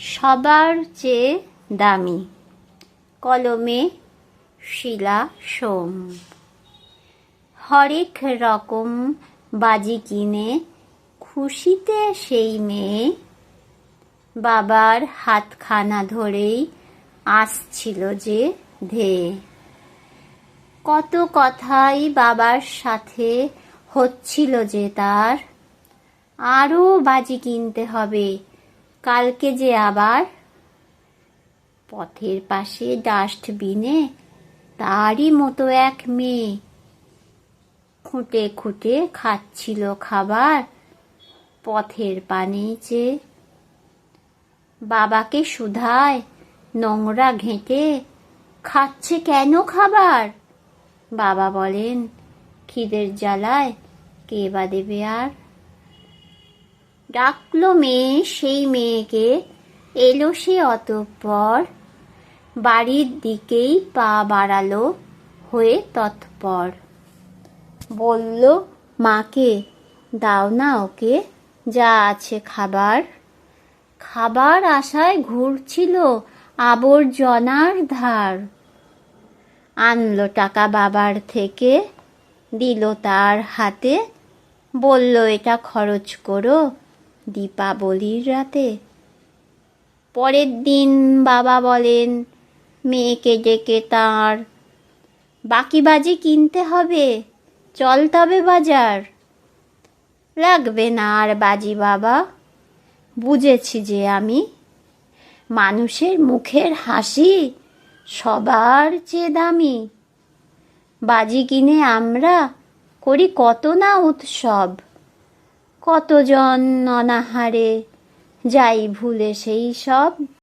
সবার চেয়ে দামি। কলমে শিলা সোম। হরেক রকম বাজি কিনে খুশিতে সেই মেয়ে বাবার হাতখানা ধরেই আসছিল যে ধেয়ে। কত কথাই বাবার সাথে হচ্ছিল যে তার, আরও বাজি কিনতে হবে কালকে যে আবার। পথের পাশে ডাস্টবিনে তারই মতো এক মেয়ে খুঁটে খুঁটে খাচ্ছিল খাবার পথের পানে চেয়ে। বাবাকে শুধায় নোংরা ঘেঁটে, খাচ্ছে কেন খাবার? বাবা বলেন, খিদের জ্বালায় কে বা দেবে আর। ডাকলো মেয়ে সেই মেয়েকে, এলো সে অতঃপর, বাড়ির দিকেই পা বাড়ালো হয়ে তৎপর। বলল মাকে, দাও না ওকে যা আছে খাবার। খাবার আশায় ঘুরছিল আবর্জনার ধার। আনলো টাকা বাবার থেকে, দিল তার হাতে, বলল এটা খরচ করো দীপাবলির রাতে। পরের দিন বাবা বলেন মেয়েকে ডেকে তাঁর, বাকি বাজি কিনতে হবে, চল তবে বাজার। লাগবে না আর বাজি বাবা, বুঝেছি যে আমি, মানুষের মুখের হাসি সবার চেয়ে দামি। বাজি কিনে আমরা করি কত না উৎসব, কতজন অনাহারে যাই ভুলে সেই সব।